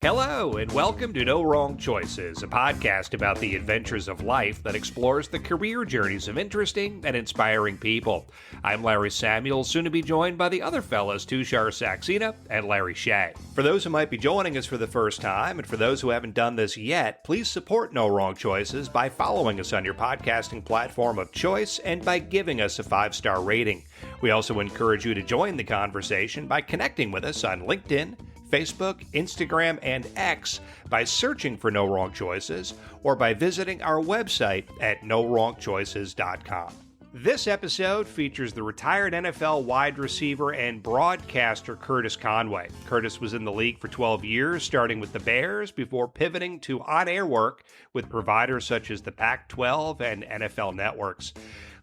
Hello, and welcome to No Wrong Choices, a podcast about the adventures of life that explores the career journeys of interesting and inspiring people. I'm Larry Samuel, soon to be joined by the other fellows, Tushar Saxena and Larry Shea. For those who might be joining us for the first time, and for those who haven't done this yet, please support No Wrong Choices by following us on your podcasting platform of choice and by giving us a 5-star rating. We also encourage you to join the conversation by connecting with us on LinkedIn, Facebook, Instagram, and X by searching for No Wrong Choices or by visiting our website at NoWrongChoices.com. This episode features the retired NFL wide receiver and broadcaster Curtis Conway. Curtis was in the league for 12 years, starting with the Bears before pivoting to on-air work with providers such as the Pac-12 and NFL networks.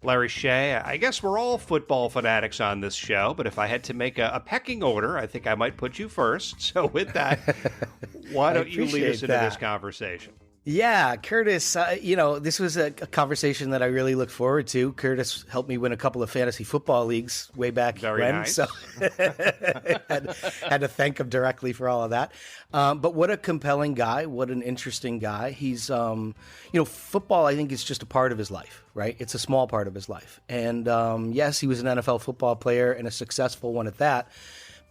Larry Shea, I guess we're all football fanatics on this show, but if I had to make a pecking order, I think I might put you first. So with that, why don't you lead us into this conversation? Yeah, Curtis, this was a conversation that I really look forward to. Curtis helped me win a couple of fantasy football leagues way back when, nice. So had to thank him directly for all of that. But what a compelling guy, what an interesting guy. He's, football, I think, is just a part of his life, right? It's a small part of his life. And yes, he was an NFL football player and a successful one at that.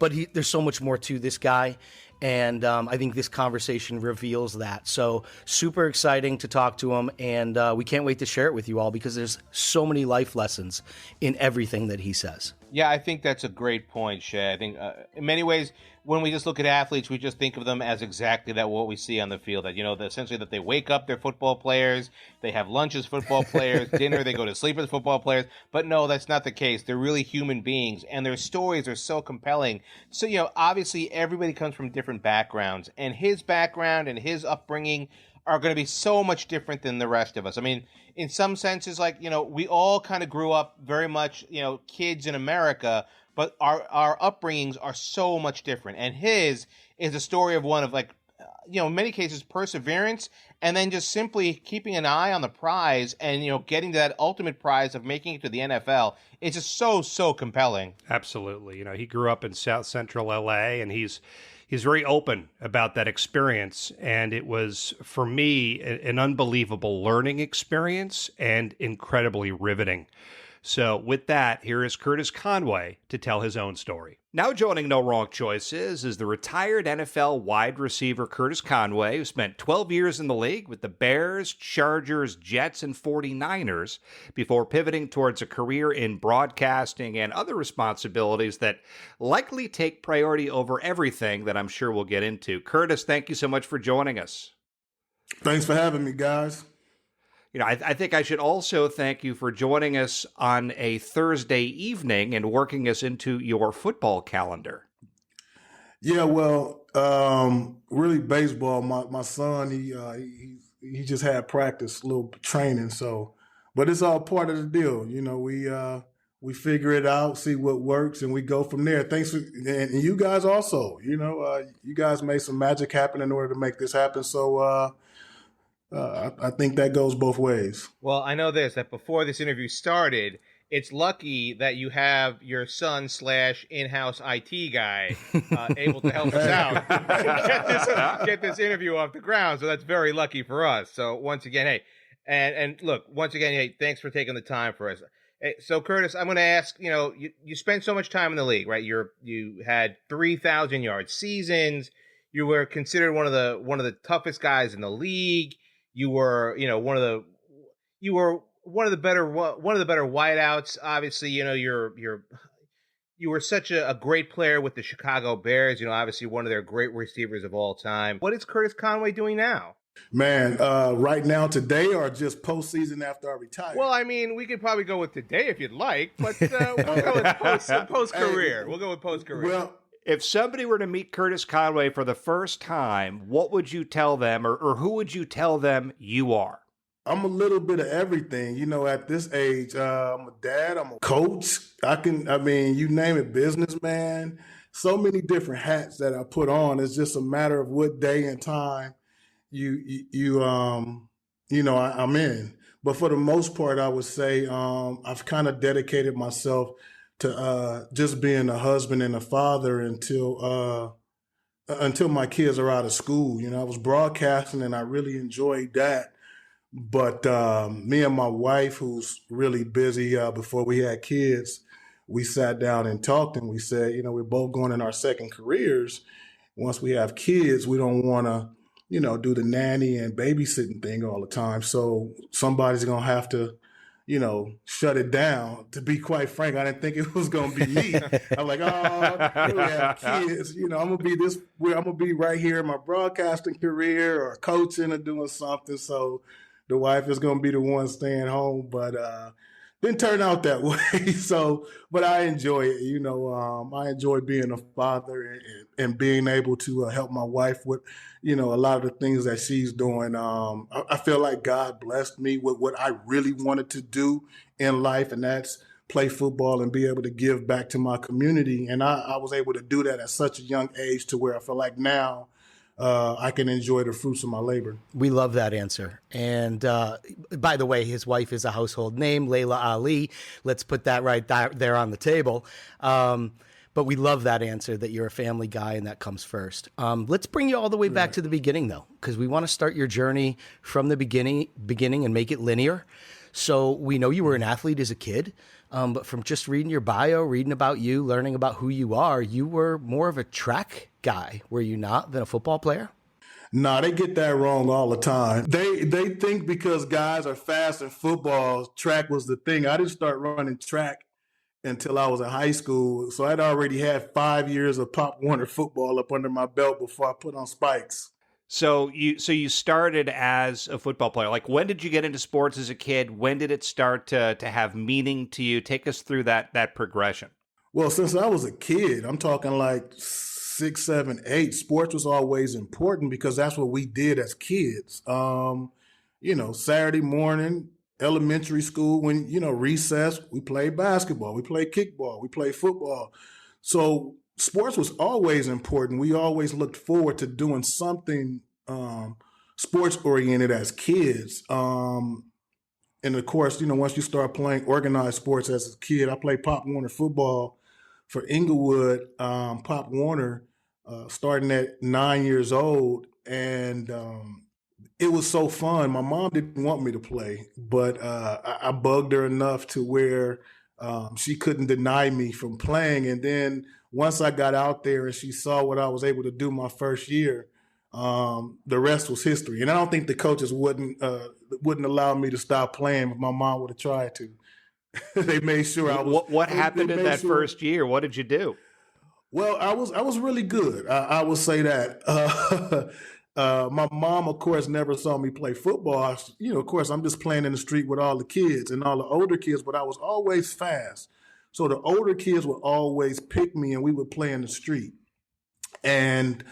But there's so much more to this guy. And I think this conversation reveals that. So super exciting to talk to him. And we can't wait to share it with you all because there's so many life lessons in everything that he says. Yeah, I think that's a great point, Shay. I think in many ways, when we just look at athletes, we just think of them as exactly that what we see on the field. That, essentially that they wake up, they're football players, they have lunch as football players, dinner, they go to sleep as football players. But no, that's not the case. They're really human beings, and their stories are so compelling. So, obviously everybody comes from different backgrounds, and his background and his upbringing are going to be so much different than the rest of us. I mean, in some senses, we all kind of grew up very much, kids in America, but our upbringings are so much different. And his is a story of one of in many cases perseverance, and then just simply keeping an eye on the prize and, getting to that ultimate prize of making it to the NFL. It's just so compelling. Absolutely. He grew up in South Central LA, and he's very open about that experience. And it was, for me, an unbelievable learning experience and incredibly riveting. So with that, here is Curtis Conway to tell his own story. Now joining No Wrong Choices is the retired NFL wide receiver Curtis Conway, who spent 12 years in the league with the Bears, Chargers, Jets, and 49ers before pivoting towards a career in broadcasting and other responsibilities that likely take priority over everything that I'm sure we'll get into. Curtis, thank you so much for joining us. Thanks for having me, guys. I think I should also thank you for joining us on a Thursday evening and working us into your football calendar. Yeah, well, really baseball. My son, he just had practice, a little training. So, but it's all part of the deal. We figure it out, see what works, and we go from there. Thanks, and you guys also. You guys made some magic happen in order to make this happen. So. I think that goes both ways. Well, I know that before this interview started, it's lucky that you have your son / in-house IT guy able to help us out get this interview off the ground. So that's very lucky for us. So once again, hey, and look, once again, hey, thanks for taking the time for us. Hey, so Curtis, I'm going to ask, you spent so much time in the league, right? You had 3,000-yard seasons. You were considered one of the toughest guys in the league. You were, one of the better wideouts. Obviously, you were such a great player with the Chicago Bears. Obviously one of their great receivers of all time. What is Curtis Conway doing now? Man, right now, today, or just postseason after I retire? Well, I mean, we could probably go with today if you'd like, but we'll go with post-career. We'll go with post-career. Well, if somebody were to meet Curtis Conway for the first time, what would you tell them, or who would you tell them you are? I'm a little bit of everything. At this age, I'm a dad, I'm a coach. You name it, businessman. So many different hats that I put on. It's just a matter of what day and time I'm in. But for the most part, I would say I've kind of dedicated myself to just being a husband and a father until until my kids are out of school. I was broadcasting and I really enjoyed that. But me and my wife, who's really busy, before we had kids, we sat down and talked, and we said, we're both going in our second careers. Once we have kids, we don't want to, do the nanny and babysitting thing all the time. So somebody's going to have to, shut it down. To be quite frank, I didn't think it was going to be me. I'm like, oh, we have kids. I'm going to be right here in my broadcasting career or coaching or doing something. So the wife is going to be the one staying home, but didn't turn out that way. So, but I enjoy it. I enjoy being a father and being able to help my wife with, a lot of the things that she's doing. I feel like God blessed me with what I really wanted to do in life, and that's play football and be able to give back to my community. And I was able to do that at such a young age to where I feel like now I can enjoy the fruits of my labor. We love that answer. And by the way, his wife is a household name, Layla Ali. Let's put that right there on the table. But we love that answer, that you're a family guy and that comes first. Let's bring you all the way back to the beginning, though, because we want to start your journey from the beginning and make it linear. So we know you were an athlete as a kid, but from just reading your bio, reading about you, learning about who you are, you were more of a track guy, were you not, than a football player? No, they get that wrong all the time. They think because guys are fast in football, track was the thing. I didn't start running track until I was in high school. So I'd already had 5 years of Pop Warner football up under my belt before I put on spikes. So you started as a football player. Like, when did you get into sports as a kid? When did it start to have meaning to you? Take us through that progression. Well, since I was a kid, I'm talking like 6, 7, 8, sports was always important because that's what we did as kids. Saturday morning, elementary school, when, recess, we played basketball, we played kickball, we played football. So sports was always important. We always looked forward to doing something sports oriented as kids. And of course, once you start playing organized sports as a kid, I played Pop Warner football for Inglewood, Pop Warner, starting at 9 years old. And it was so fun. My mom didn't want me to play, but I bugged her enough to where she couldn't deny me from playing. And then once I got out there and she saw what I was able to do my first year, the rest was history. And I don't think the coaches wouldn't allow me to stop playing if my mom would have tried to. They made sure I was. What happened in that first year? What did you do? Well, I was really good. I will say that. My mom, of course, never saw me play football. Of course, I'm just playing in the street with all the kids and all the older kids, but I was always fast. So the older kids would always pick me and we would play in the street. And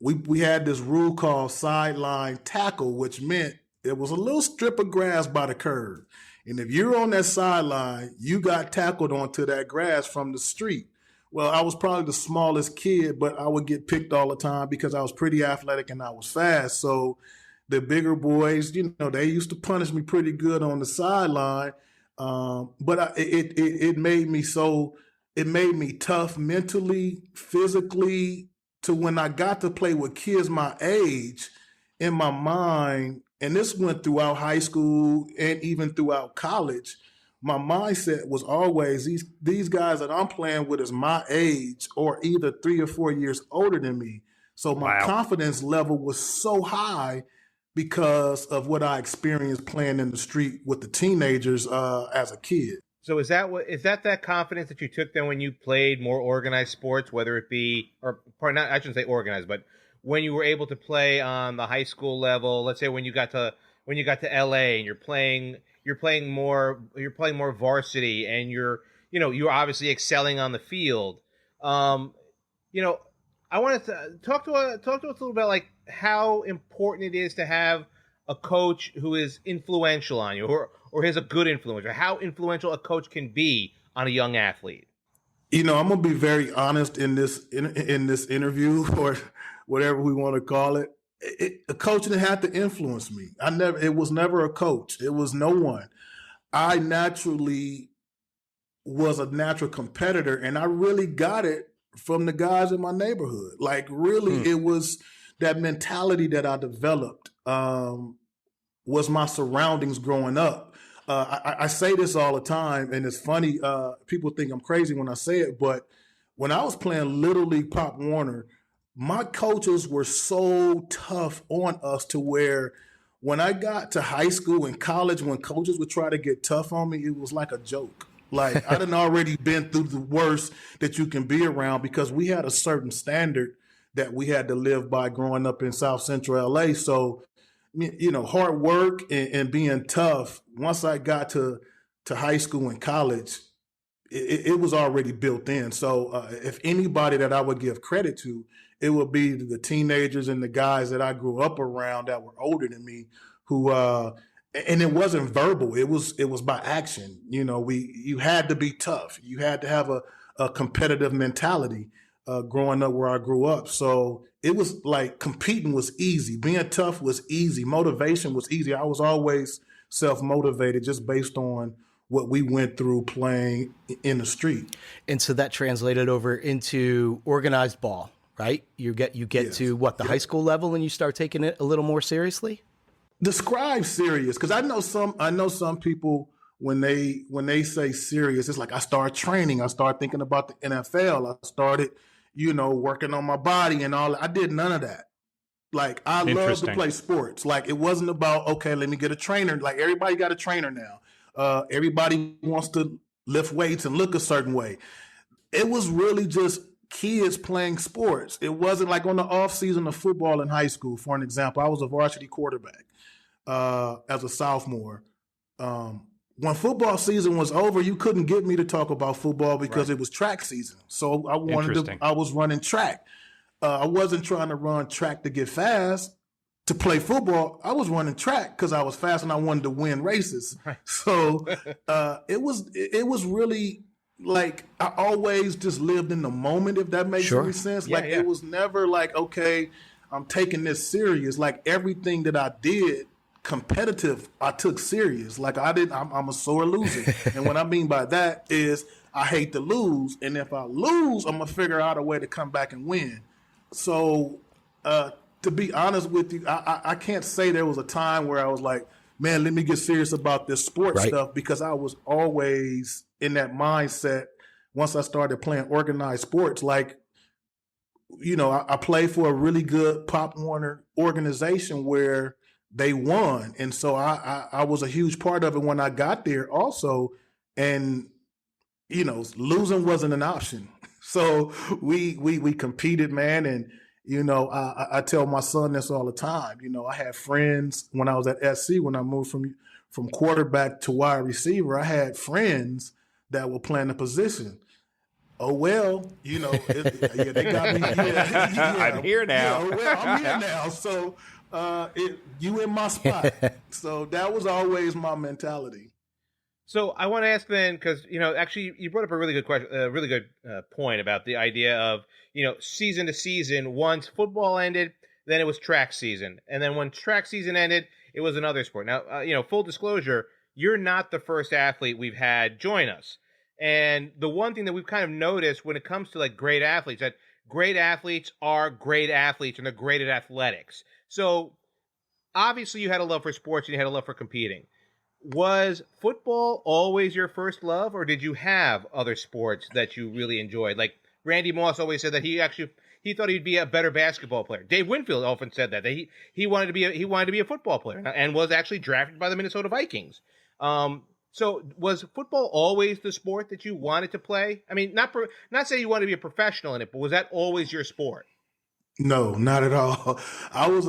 we had this rule called sideline tackle, which meant it was a little strip of grass by the curb. And if you're on that sideline, you got tackled onto that grass from the street. Well, I was probably the smallest kid, but I would get picked all the time because I was pretty athletic and I was fast. So the bigger boys, they used to punish me pretty good on the sideline. But it made me tough mentally, physically, to when I got to play with kids my age, in my mind, and this went throughout high school and even throughout college, my mindset was always these guys that I'm playing with is my age or either 3 or 4 years older than me. So my confidence level was so high because of what I experienced playing in the street with the teenagers as a kid. So is that confidence that you took then when you played more organized sports, whether it be, or not, I shouldn't say organized, but when you were able to play on the high school level, let's say when you got to LA and you're playing more varsity and you're obviously excelling on the field. I wanted to talk to us a little bit like how important it is to have a coach who is influential on you or has a good influence, or how influential a coach can be on a young athlete. I'm gonna be very honest in this interview, or whatever we want to call it. A coach didn't have to influence me. It was never a coach. It was no one. I naturally was a natural competitor, and I really got it from the guys in my neighborhood. Like really, it was that mentality that I developed was my surroundings growing up. I say this all the time, and it's funny. People think I'm crazy when I say it, but when I was playing Little League Pop Warner, my coaches were so tough on us to where when I got to high school and college, when coaches would try to get tough on me, it was like a joke. Like I done already been through the worst that you can be around because we had a certain standard that we had to live by growing up in South Central LA. So, you know, hard work and being tough, once I got to high school and college, it was already built in. So if anybody that I would give credit to, it would be the teenagers and the guys that I grew up around that were older than me who, and it wasn't verbal. It was by action. You know, you had to be tough. You had to have a competitive mentality growing up where I grew up. So it was like competing was easy. Being tough was easy. Motivation was easy. I was always self-motivated just based on what we went through playing in the street. And so that translated over into organized ball, right? You get yes. to what, the high school level, and you start taking it a little more seriously? Describe serious, because I know some people when they say serious, it's like I start training, I start thinking about the NFL, I started, you know, working on my body and all. I did none of that. Like I love to play sports. Like it wasn't about, okay, let me get a trainer. Like everybody got a trainer now. Everybody wants to lift weights and look a certain way. It was really just kids playing sports. It wasn't like on the off season of football in high school. For an example, I was a varsity quarterback as a sophomore. When football season was over, you couldn't get me to talk about football because it was track season. So I was running track. I wasn't trying to run track to get fast. To play football, I was running track because I was fast and I wanted to win races. Right. So it was really like I always just lived in the moment, if that makes any sense. Yeah, it was never like, okay, I'm taking this serious. Like everything that I did competitive, I took serious. Like I'm a sore loser. And what I mean by that is I hate to lose. And if I lose, I'm going to figure out a way to come back and win. So to be honest with you, I can't say there was a time where I was like, man, let me get serious about this sports stuff, because I was always in that mindset once I started playing organized sports. Like, you know, I played for a really good Pop Warner organization where they won. And so I was a huge part of it when I got there also. And, you know, losing wasn't an option. So we competed, man. And, you know, I tell my son this all the time. You know, I had friends when I was at SC, when I moved from quarterback to wide receiver, I had friends that were playing the position. Oh, well, you know, they got me. I'm here now. I'm here now. So you in my spot. So that was always my mentality. So I want to ask then, because, you know, actually you brought up a really good question, a really good point about the idea of, you know, season to season. Once football ended, then it was track season. And then when track season ended, it was another sport. Now, you know, full disclosure, you're not the first athlete we've had join us. And the one thing that we've kind of noticed when it comes to like great athletes, that great athletes are great athletes and they're great at athletics. So obviously you had a love for sports and you had a love for competing. Was football always your first love, or did you have other sports that you really enjoyed? Like Randy Moss always said that he thought he'd be a better basketball player. Dave Winfield often said that he wanted to be a football player and was actually drafted by the Minnesota Vikings. So was football always the sport that you wanted to play? I mean, not saying you wanted to be a professional in it, but was that always your sport? No, not at all. I was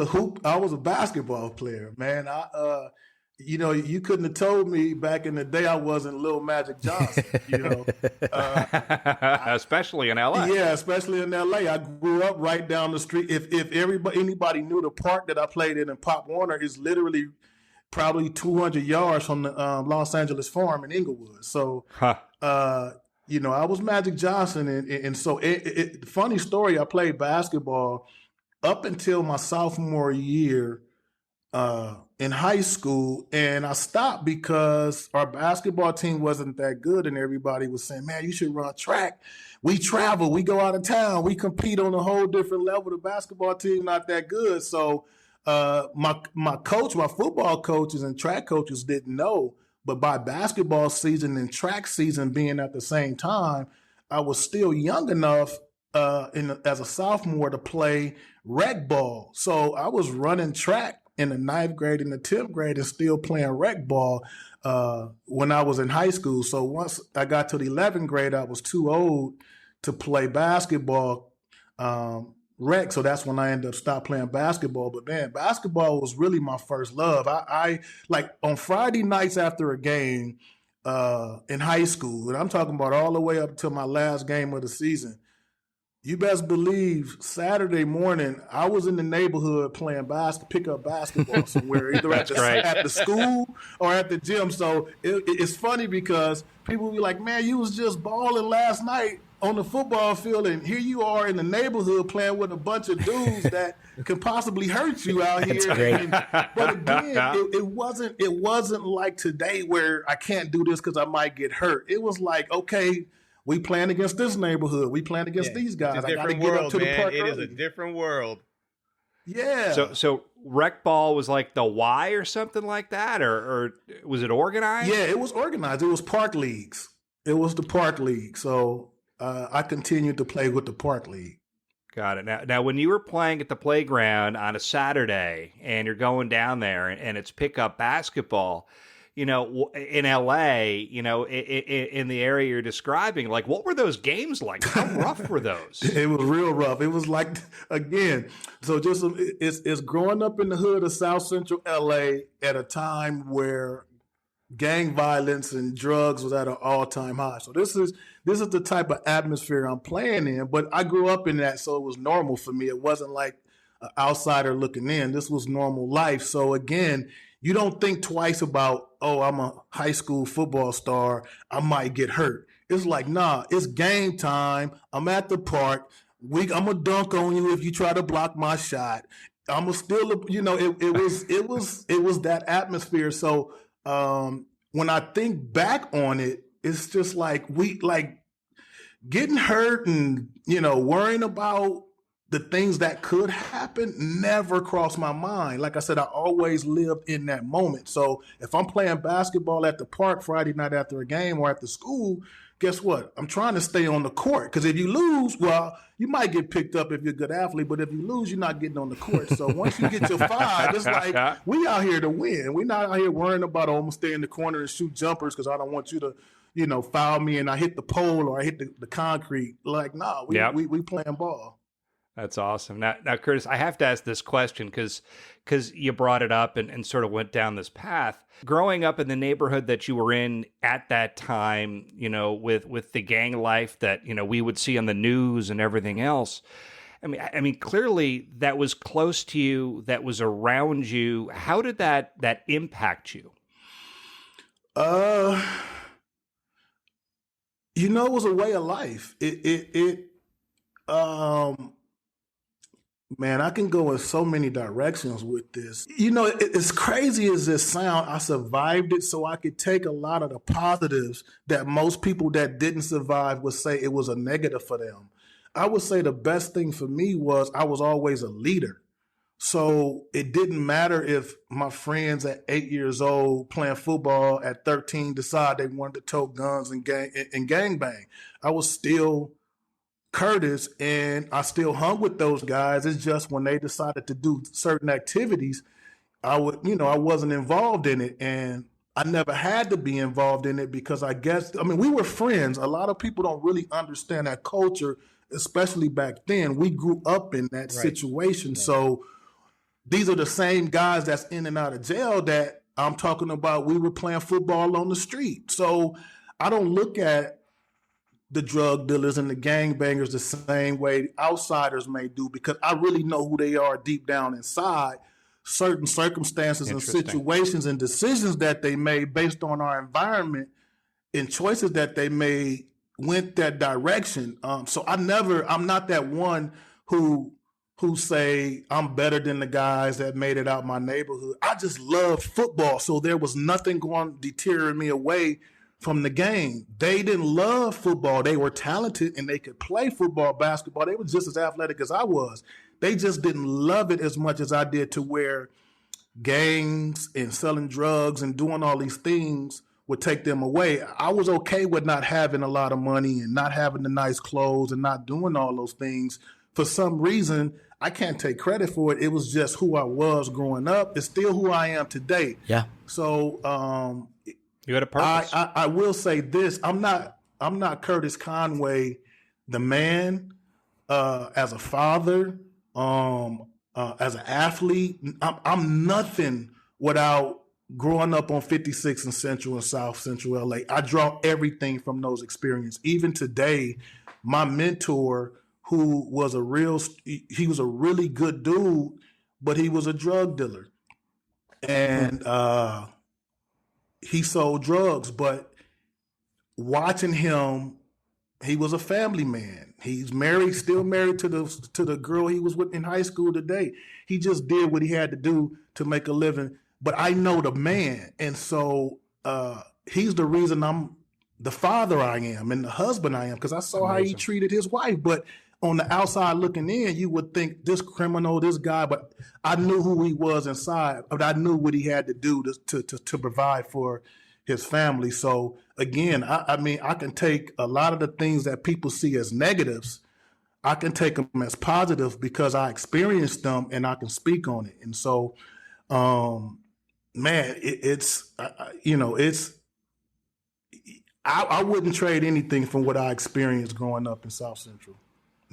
a basketball player, man. You know, you couldn't have told me back in the day I wasn't Lil Magic Johnson, you know. Especially in LA. Yeah, especially in LA. I grew up right down the street. If anybody knew the park that I played in Pop Warner is literally probably 200 yards from the Los Angeles Farm in Inglewood. So, you know, I was Magic Johnson. And so, funny story, I played basketball up until my sophomore year. in high school, and I stopped because our basketball team wasn't that good, and everybody was saying, "Man, you should run track. We travel, we go out of town, we compete on a whole different level. The basketball team not that good." So my coach, my football coaches and track coaches didn't know, but by basketball season and track season being at the same time, I was still young enough as a sophomore to play rec ball. So I was running track in the 9th grade and the 10th grade and still playing rec ball when I was in high school. So once I got to the 11th grade, I was too old to play basketball rec. So that's when I ended up stopped playing basketball. But man, basketball was really my first love. I like on Friday nights after a game in high school, and I'm talking about all the way up to my last game of the season. You best believe Saturday morning I was in the neighborhood playing pickup basketball somewhere, either at the school or at the gym. So it's funny because people will be like, "Man, you was just balling last night on the football field, and here you are in the neighborhood playing with a bunch of dudes that could possibly hurt you out here." That's great. But again, it wasn't like today where I can't do this because I might get hurt. It was like, okay, we playing against this neighborhood. We playing against these guys. I got to get up to the park. It is a different world. Yeah. So rec ball was like the Y or something like that, or was it organized? Yeah, it was organized. It was park leagues. It was the park league. So I continued to play with the park league. Got it. Now, when you were playing at the playground on a Saturday and you're going down there and it's pickup basketball, in LA, in the area you're describing, like, what were those games like? How rough were those? It was real rough. It was like, again, so just it's growing up in the hood of South Central LA at a time where gang violence and drugs was at an all-time high. So this is the type of atmosphere I'm playing in, but I grew up in that, so it was normal for me. It wasn't like an outsider looking in. This was normal life. So again, you don't think twice about, oh, I'm a high school football star, I might get hurt. It's like, nah, it's game time. I'm at the park. I'm gonna dunk on you if you try to block my shot. I'm gonna still, it was that atmosphere. So when I think back on it, it's just like getting hurt and worrying about the things that could happen never crossed my mind. Like I said, I always lived in that moment. So if I'm playing basketball at the park Friday night after a game or at the school, guess what? I'm trying to stay on the court, because if you lose, well, you might get picked up if you're a good athlete, but if you lose, you're not getting on the court. So once you get your 5, it's like, we out here to win. We're not out here worrying about, oh, I'm going to stay in the corner and shoot jumpers because I don't want you to foul me and I hit the pole or I hit the concrete. Like, nah, we playing ball. That's awesome. Now, Curtis, I have to ask this question because you brought it up and sort of went down this path. Growing up in the neighborhood that you were in at that time, with the gang life that, we would see on the news and everything else. I mean, clearly that was close to you, that was around you. How did that impact you? It was a way of life. Man, I can go in so many directions with this. As crazy as this sound, I survived it so I could take a lot of the positives that most people that didn't survive would say it was a negative for them. I would say the best thing for me was I was always a leader. So it didn't matter if my friends at 8 years old playing football at 13 decide they wanted to tote guns and gangbang. I was still Curtis, and I still hung with those guys. It's just when they decided to do certain activities, I wasn't involved in it, and I never had to be involved in it because we were friends. A lot of people don't really understand that culture, especially back then. We grew up in that situation. Right. So these are the same guys that's in and out of jail that I'm talking about. We were playing football on the street. So I don't look at the drug dealers and the gangbangers the same way outsiders may do, because I really know who they are deep down inside. Certain circumstances and situations and decisions that they made based on our environment and choices that they made went that direction. So I'm not that one who who say I'm better than the guys that made it out my neighborhood. I just loved football, so there was nothing going to deter me away from the game. They didn't love football. They were talented and they could play football, basketball. They were just as athletic as I was. They just didn't love it as much as I did, to where gangs and selling drugs and doing all these things would take them away. I was okay with not having a lot of money and not having the nice clothes and not doing all those things. For some reason, I can't take credit for it. It was just who I was growing up. It's still who I am today. Yeah. So you had a purpose. I will say this: I'm not Curtis Conway, the man, as a father, as an athlete. I'm nothing without growing up on 56 in Central and South Central LA. I draw everything from those experiences. Even today, my mentor, who was he was a really good dude, but he was a drug dealer. And he sold drugs, but watching him, he was a family man. He's married, still married to the girl he was with in high school today. He just did what he had to do to make a living. But I know the man, and so he's the reason I'm the father I am and the husband I am, because I saw how he treated his wife. But on the outside looking in, you would think this criminal, this guy, but I knew who he was inside, but I knew what he had to do to provide for his family. So again, I mean, I can take a lot of the things that people see as negatives, I can take them as positive because I experienced them and I can speak on it. And so, man, I wouldn't trade anything from what I experienced growing up in South Central.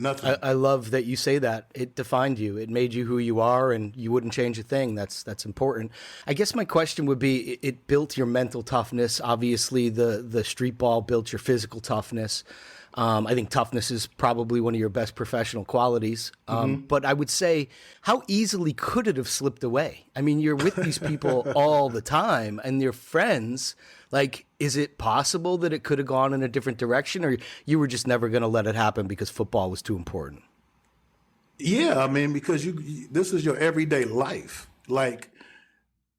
Nothing. I love that you say that. It defined you. It made you who you are, and you wouldn't change a thing. That's important. I guess my question would be, it built your mental toughness. Obviously, the street ball built your physical toughness. I think toughness is probably one of your best professional qualities. But I would say, how easily could it have slipped away? I mean, you're with these people all the time, and they're friends. Like, is it possible that it could have gone in a different direction, or you were just never going to let it happen because football was too important? Yeah, I mean, because this is your everyday life. Like,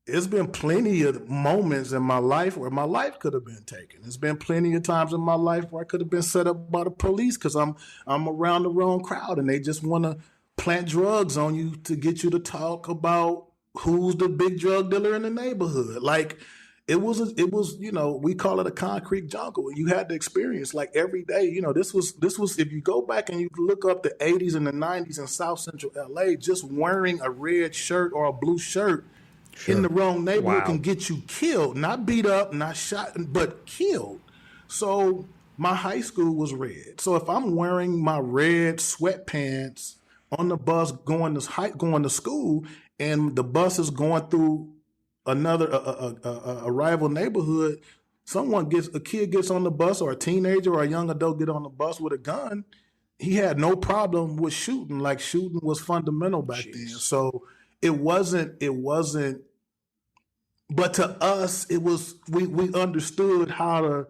it's been plenty of moments in my life where my life could have been taken. There's been plenty of times in my life where I could have been set up by the police because I'm around the wrong crowd and they just want to plant drugs on you to get you to talk about who's the big drug dealer in the neighborhood. Like, it was, we call it a concrete jungle. You had to experience like every day. This was, if you go back and you look up the 80s and the 90s in South Central LA, just wearing a red shirt or a blue shirt in the wrong neighborhood can get you killed, not beat up, not shot, but killed. So my high school was red. So if I'm wearing my red sweatpants on the bus going to school, and the bus is going through a rival neighborhood, a kid gets on the bus, or a teenager or a young adult get on the bus with a gun, he had no problem with shooting. Like, shooting was fundamental back then. So it wasn't, but to us, it was, we understood how to,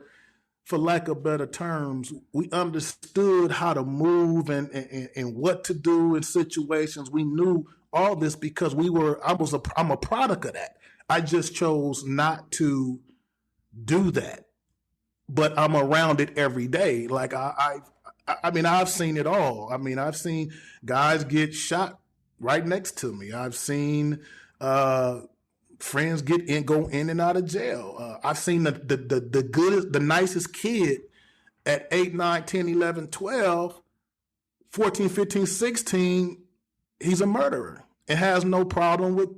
for lack of better terms, we understood how to move and what to do in situations. We knew all this because I'm a product of that. I just chose not to do that, but I'm around it every day. Like I mean, I've seen it all. I mean, I've seen guys get shot right next to me. I've seen friends go in and out of jail. I've seen the nicest kid at 8, 9, 10, 11, 12, 14, 15, 16, he's a murderer and has no problem with,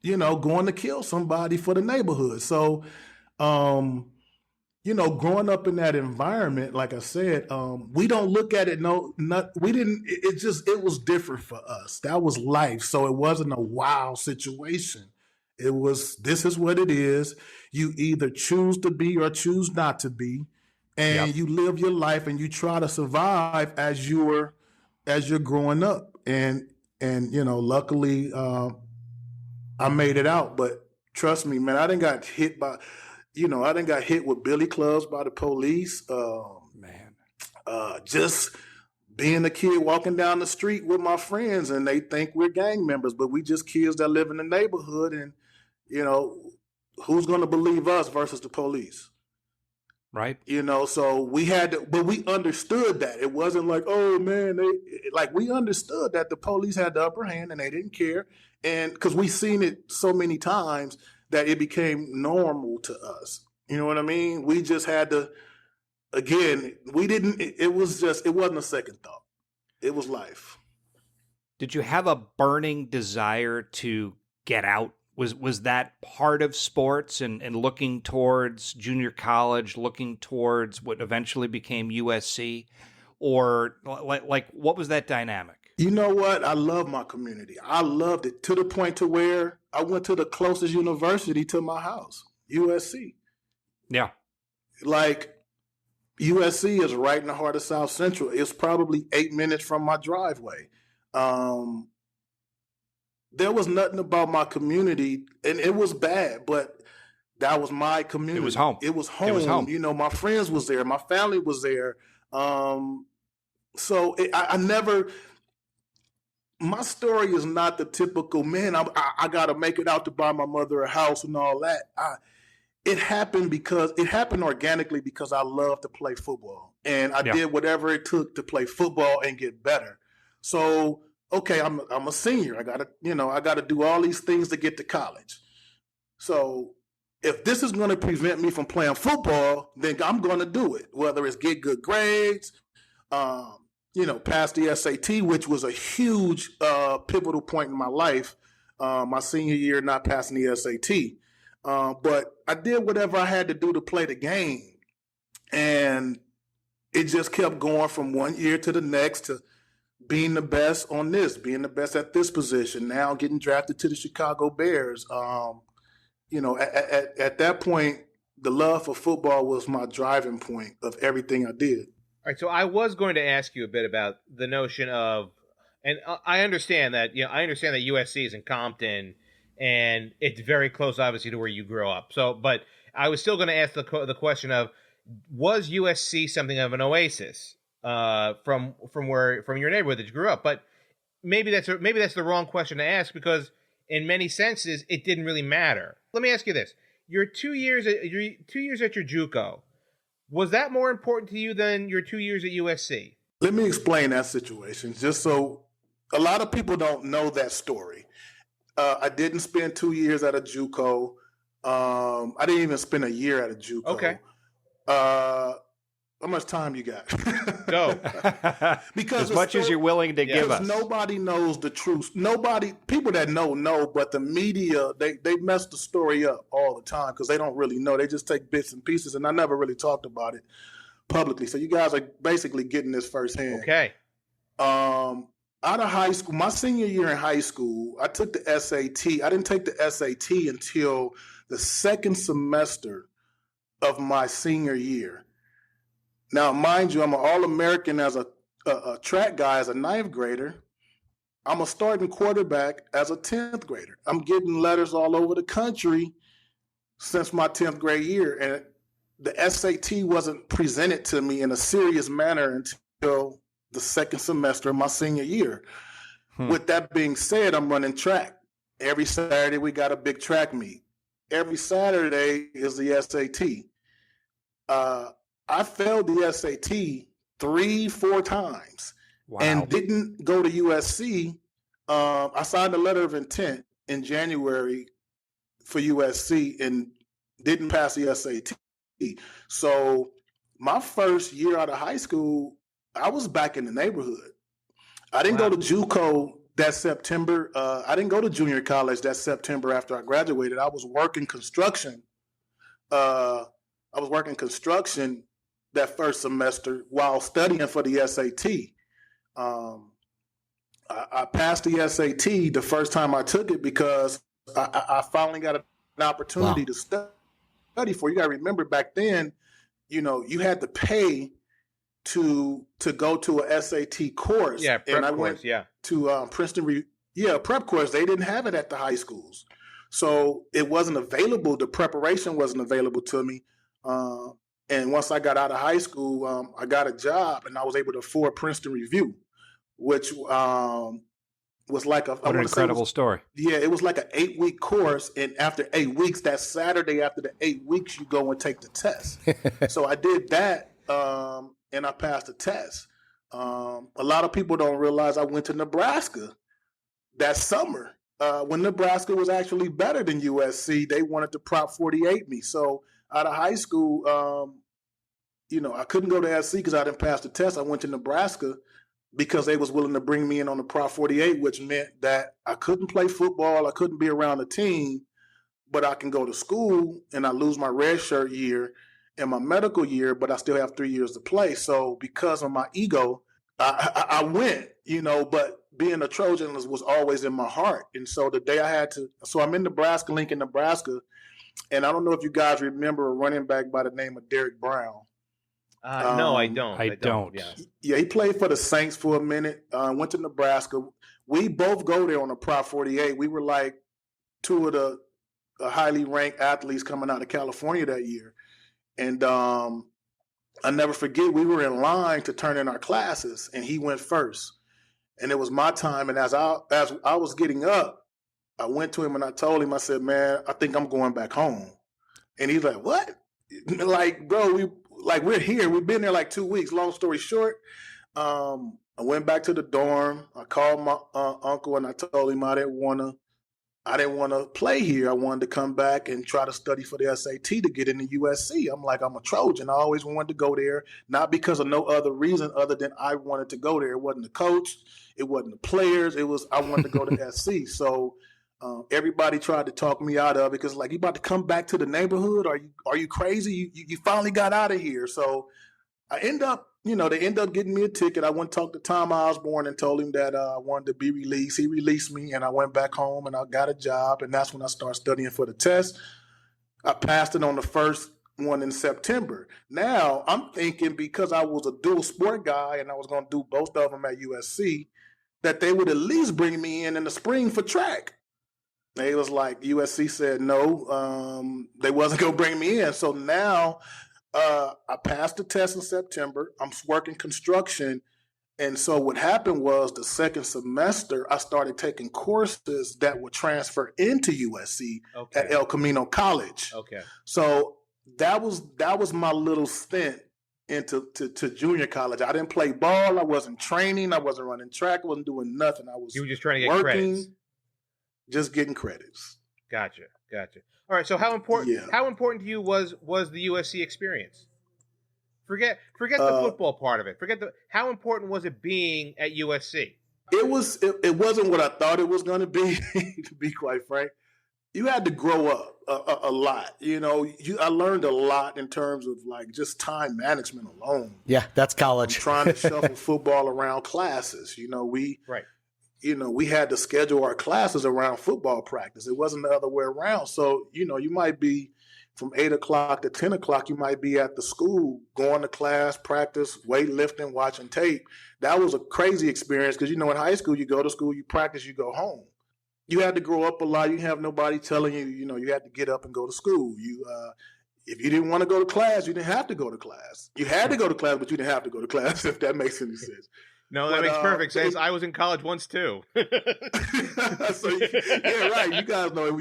going to kill somebody for the neighborhood. So, growing up in that environment, like I said, we don't look at it. It was different for us. That was life. So it wasn't a wow situation. It was, this is what it is. You either choose to be or choose not to be. And you live your life and you try to survive as you're growing up. And luckily, I made it out, but trust me, man, I done got hit with billy clubs by the police. Just being a kid walking down the street with my friends, and they think we're gang members, but we just kids that live in the neighborhood, and who's going to believe us versus the police? Right. So we had to, but we understood that. It wasn't like, oh man, we understood that the police had the upper hand and they didn't care. And because we seen it so many times that it became normal to us. You know what I mean? We just had to, again, it wasn't a second thought. It was life. Did you have a burning desire to get out? Was that part of sports and looking towards junior college, looking towards what eventually became USC? Or like what was that dynamic? You know what? I love my community. I loved it to the point to where I went to the closest university to my house, USC. Yeah. Like USC is right in the heart of South Central. It's probably 8 minutes from my driveway. There was nothing about my community, and it was bad, but that was my community. It was home. It was home. My friends was there. My family was there. I never, my story is not the typical, man, I got to make it out to buy my mother a house and all that. It happened organically because I love to play football, and I did whatever it took to play football and get better. So, okay, I'm a senior. I gotta do all these things to get to college. So if this is going to prevent me from playing football, then I'm going to do it. Whether it's get good grades, pass the SAT, which was a huge pivotal point in my life. My senior year, not passing the SAT, but I did whatever I had to do to play the game, and it just kept going from one year to the next to being the best on this, being the best at this position, now getting drafted to the Chicago Bears. At that point, the love for football was my driving point of everything I did. All right, so I was going to ask you a bit about the notion of, and I understand that USC is in Compton, and it's very close, obviously, to where you grew up. So, but I was still going to ask the question of, was USC something of an oasis? From your neighborhood that you grew up, but maybe that's the wrong question to ask, because in many senses it didn't really matter. Let me ask you this: your 2 years at your JUCO, was that more important to you than your 2 years at USC? Let me explain that situation, just so a lot of people don't know that story. I didn't spend 2 years at a JUCO. I didn't even spend a year at a JUCO. Okay. How much time you got? Go. Because as much as you're willing to give us. Nobody knows the truth. People that know, but the media, they mess the story up all the time because they don't really know. They just take bits and pieces, and I never really talked about it publicly. So you guys are basically getting this firsthand. Okay. Out of high school, my senior year in high school, I took the SAT. I didn't take the SAT until the second semester of my senior year. Now, mind you, I'm an All-American as a track guy as a 9th grader. I'm a starting quarterback as a 10th grader. I'm getting letters all over the country since my 10th grade year. And the SAT wasn't presented to me in a serious manner until the second semester of my senior year. With that being said, I'm running track. Every Saturday, we got a big track meet. Every Saturday is the SAT. I failed the SAT 3-4 times. Wow. And didn't go to USC. I signed a letter of intent in January for USC and didn't pass the SAT. So my first year out of high school, I was back in the neighborhood. I didn't go to JUCO that September. I didn't go to junior college that September after I graduated. I was working construction. That first semester while studying for the SAT. I passed the SAT the first time I took it because I finally got an opportunity to study for. You got to remember back then, you had to pay to go to a SAT course. Yeah, prep and I course, went to Princeton. Prep course. They didn't have it at the high schools, so it wasn't available. The preparation wasn't available to me. And once I got out of high school, I got a job and I was able to afford Princeton Review, which was like what an incredible story. Yeah, it was like an 8-week course. And after 8 weeks, that Saturday after the 8 weeks, you go and take the test. So I did that and I passed the test. A lot of people don't realize I went to Nebraska that summer. When Nebraska was actually better than USC, they wanted to Prop 48 me. So out of high school, I couldn't go to SC because I didn't pass the test. I went to Nebraska because they was willing to bring me in on the Prop 48, which meant that I couldn't play football, I couldn't be around the team, but I can go to school and I lose my redshirt year and my medical year, but I still have 3 years to play. So because of my ego, I went, but being a Trojan was always in my heart. And so the day so I'm in Nebraska, Lincoln, Nebraska, and I don't know if you guys remember a running back by the name of Derrick Brown. No, I don't. I don't. Yeah, he played for the Saints for a minute, went to Nebraska. We both go there on the Prop 48. We were like two of the highly ranked athletes coming out of California that year. And I never forget, we were in line to turn in our classes, and he went first. And it was my time. And as I was getting up, I went to him and I told him, I said, man, I think I'm going back home. And he's like, what? Like, bro, we're here. We've been there like 2 weeks. Long story short, I went back to the dorm. I called my uncle and I told him I didn't want to play here. I wanted to come back and try to study for the SAT to get into USC. I'm like, I'm a Trojan. I always wanted to go there, not because of no other reason other than I wanted to go there. It wasn't the coach. It wasn't the players. It was I wanted to go to SC. So everybody tried to talk me out of it because, like, you about to come back to the neighborhood? Are you crazy? You finally got out of here. So I end up, they end up getting me a ticket. I went and talked to Tom Osborne and told him that I wanted to be released. He released me, and I went back home and I got a job, and that's when I started studying for the test. I passed it on the first one in September. Now I'm thinking because I was a dual sport guy and I was going to do both of them at USC, that they would at least bring me in the spring for track. They was like, USC said no, they wasn't going to bring me in. So now I passed the test in September. I'm working construction. And so what happened was the second semester, I started taking courses that would transfer into USC at El Camino College. Okay. So that was my little stint into junior college. I didn't play ball. I wasn't training. I wasn't running track. I wasn't doing nothing. You were just trying to get working, credits. Just getting credits. Gotcha. All right. So how important to you was the USC experience? Forget the football part of it. How important was it being at USC? It wasn't what I thought it was going to be, to be quite frank. You had to grow up a lot. I learned a lot in terms of like just time management alone. Yeah, that's college. Trying to shuffle football around classes. We had to schedule our classes around football practice. It wasn't the other way around. So, you might be from 8 o'clock to 10 o'clock, you might be at the school, going to class, practice, weightlifting, watching tape. That was a crazy experience because, in high school, you go to school, you practice, you go home. You had to grow up a lot. You have nobody telling you, you had to get up and go to school. If you didn't want to go to class, you didn't have to go to class. You had to go to class, but you didn't have to go to class, if that makes any sense. No, that makes perfect sense. I was in college once too. So, yeah, right. You guys know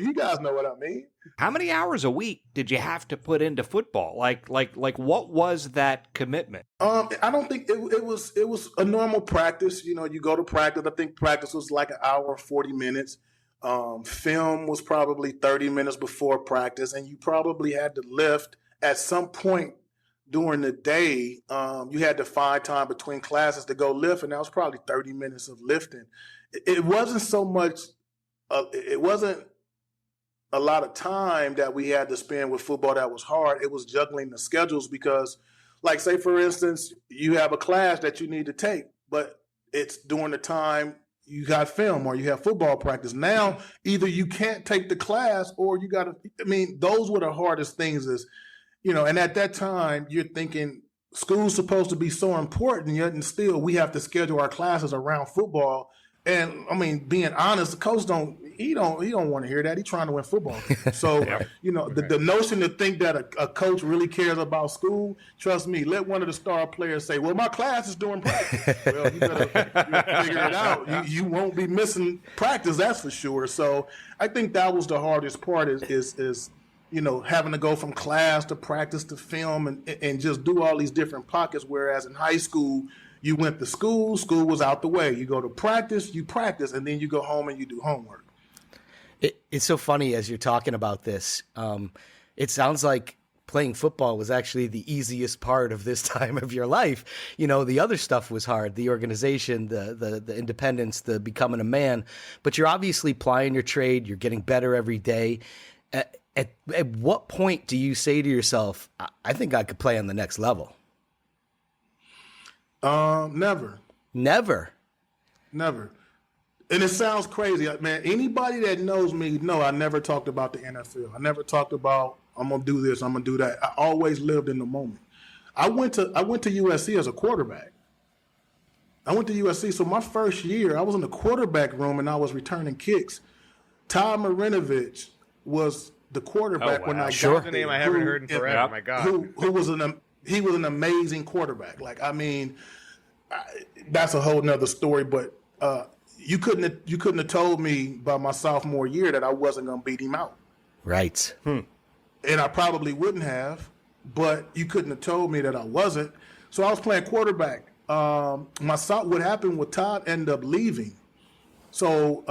what I mean. How many hours a week did you have to put into football? Like what was that commitment? I don't think it was a normal practice. You go to practice. I think practice was like an hour, 40 minutes. Film was probably 30 minutes before practice, and you probably had to lift at some point during the day. You had to find time between classes to go lift, and that was probably 30 minutes of lifting. It wasn't so much, it wasn't a lot of time that we had to spend with football that was hard. It was juggling the schedules because, like, say, for instance, you have a class that you need to take, but it's during the time you got film or you have football practice. Now, either you can't take the class or you got to, those were the hardest things is, and at that time you're thinking school's supposed to be so important, yet and still we have to schedule our classes around football. And I mean, being honest, the coach don't want to hear that. He's trying to win football games. So, the notion to think that a coach really cares about school, trust me, let one of the star players say, well, my class is doing practice. Well, you better figure it out. You won't be missing practice, that's for sure. So I think that was the hardest part is having to go from class to practice to film and just do all these different pockets. Whereas in high school, you went to school was out the way. You go to practice, you practice, and then you go home and you do homework. It's so funny as you're talking about this. It sounds like playing football was actually the easiest part of this time of your life. The other stuff was hard, the organization, the independence, the becoming a man. But you're obviously plying your trade. You're getting better every day. At what point do you say to yourself, I think I could play on the next level? Never. Never. And it sounds crazy, man. Anybody that knows me know I never talked about the NFL. I never talked about I'm gonna do this, I'm gonna do that. I always lived in the moment. I went to USC as a quarterback. I went to USC, so my first year I was in the quarterback room and I was returning kicks. Todd Marinovich was the quarterback when I got there. The name I haven't heard in forever. Oh my God. He was an amazing quarterback. Like, I mean, that's a whole nother story. But you couldn't have told me by my sophomore year that I wasn't going to beat him out. Right. And I probably wouldn't have, but you couldn't have told me that I wasn't. So I was playing quarterback. What happened with Todd ended up leaving. So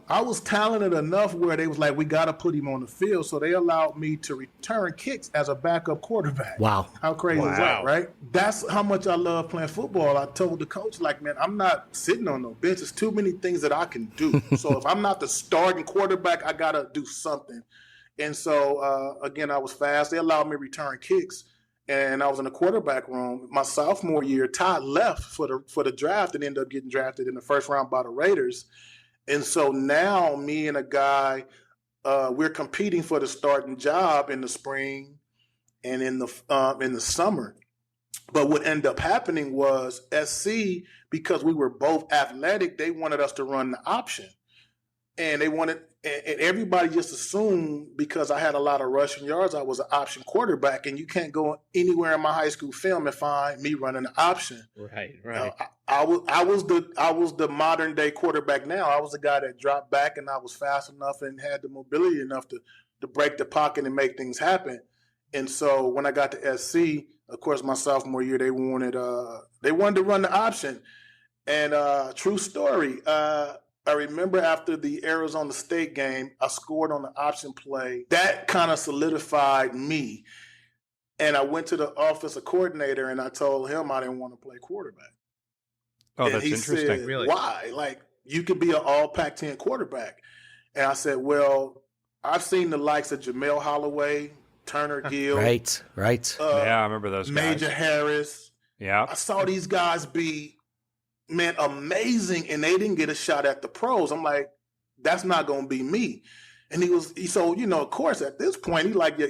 I was talented enough where they was like, we got to put him on the field. So they allowed me to return kicks as a backup quarterback. Wow. How crazy is that, right? That's how much I love playing football. I told the coach, like, man, I'm not sitting on no bench. There's too many things that I can do. So if I'm not the starting quarterback, I got to do something. And so, again, I was fast. They allowed me to return kicks. And I was in the quarterback room. My sophomore year, Todd left for the draft and ended up getting drafted in the first round by the Raiders. And so now me and a guy, we're competing for the starting job in the spring and in the summer. But what ended up happening was SC, because we were both athletic, they wanted us to run the option. And and everybody just assumed because I had a lot of rushing yards, I was an option quarterback, and you can't go anywhere in my high school film and find me running the option. Right. I was the modern day quarterback now. I was the guy that dropped back, and I was fast enough and had the mobility enough to break the pocket and make things happen. And so when I got to SC, of course, my sophomore year, they wanted to run the option. And true story. I remember after the Arizona State game, I scored on the option play. That kind of solidified me. And I went to the offensive coordinator and I told him I didn't want to play quarterback. Oh, and that's he interesting. Said, really? Why? Like, you could be an all Pac-10 quarterback. And I said, well, I've seen the likes of Jamel Holloway, Turner Gill. Right. Yeah, I remember those guys. Major Harris. Yeah. I saw these guys be, man, amazing, and they didn't get a shot at the pros. I'm like, that's not going to be me. And of course, at this point, he's like,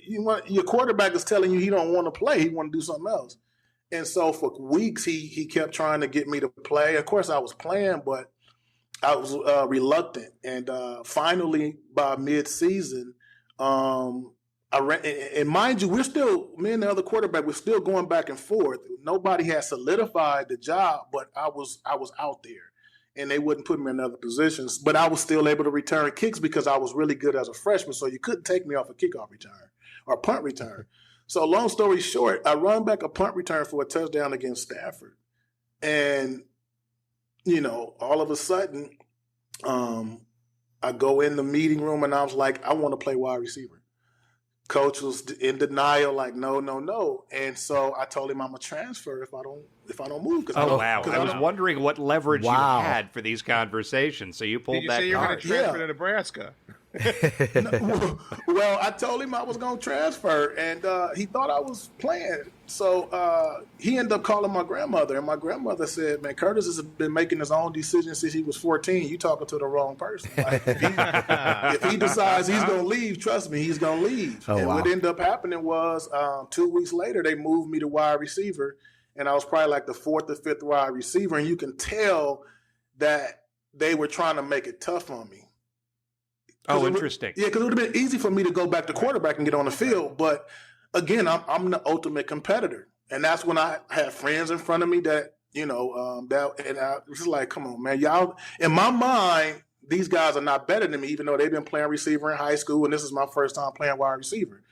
your quarterback is telling you he don't want to play. He want to do something else. And so for weeks, he kept trying to get me to play. Of course, I was playing, but I was reluctant. And finally, by mid-season, and mind you, me and the other quarterback, we're still going back and forth. Nobody had solidified the job, but I was out there, and they wouldn't put me in other positions. But I was still able to return kicks because I was really good as a freshman, so you couldn't take me off a kickoff return or punt return. So long story short, I run back a punt return for a touchdown against Stafford. And, all of a sudden, I go in the meeting room, and I was like, I want to play wide receiver. Coach was in denial, like, no. And so I told him I'm a transfer if I don't move. Oh, wow. I was wondering what leverage you had for these conversations. So you pulled that card. Did you say you were going to transfer to Nebraska? Well, I told him I was going to transfer, and he thought I was playing. So he ended up calling my grandmother, and my grandmother said, man, Curtis has been making his own decisions since he was 14. You talking to the wrong person. Like, if he decides he's going to leave, trust me, he's going to leave. Oh, and wow. what ended up happening was 2 weeks later, they moved me to wide receiver, and I was probably like the fourth or fifth wide receiver, and you can tell that they were trying to make it tough on me. Oh, interesting. Yeah, because it would have been easy for me to go back to quarterback and get on the field. But again, I'm the ultimate competitor. And that's when I had friends in front of me that, and I was like, come on, man, y'all. In my mind, these guys are not better than me, even though they've been playing receiver in high school, and this is my first time playing wide receiver.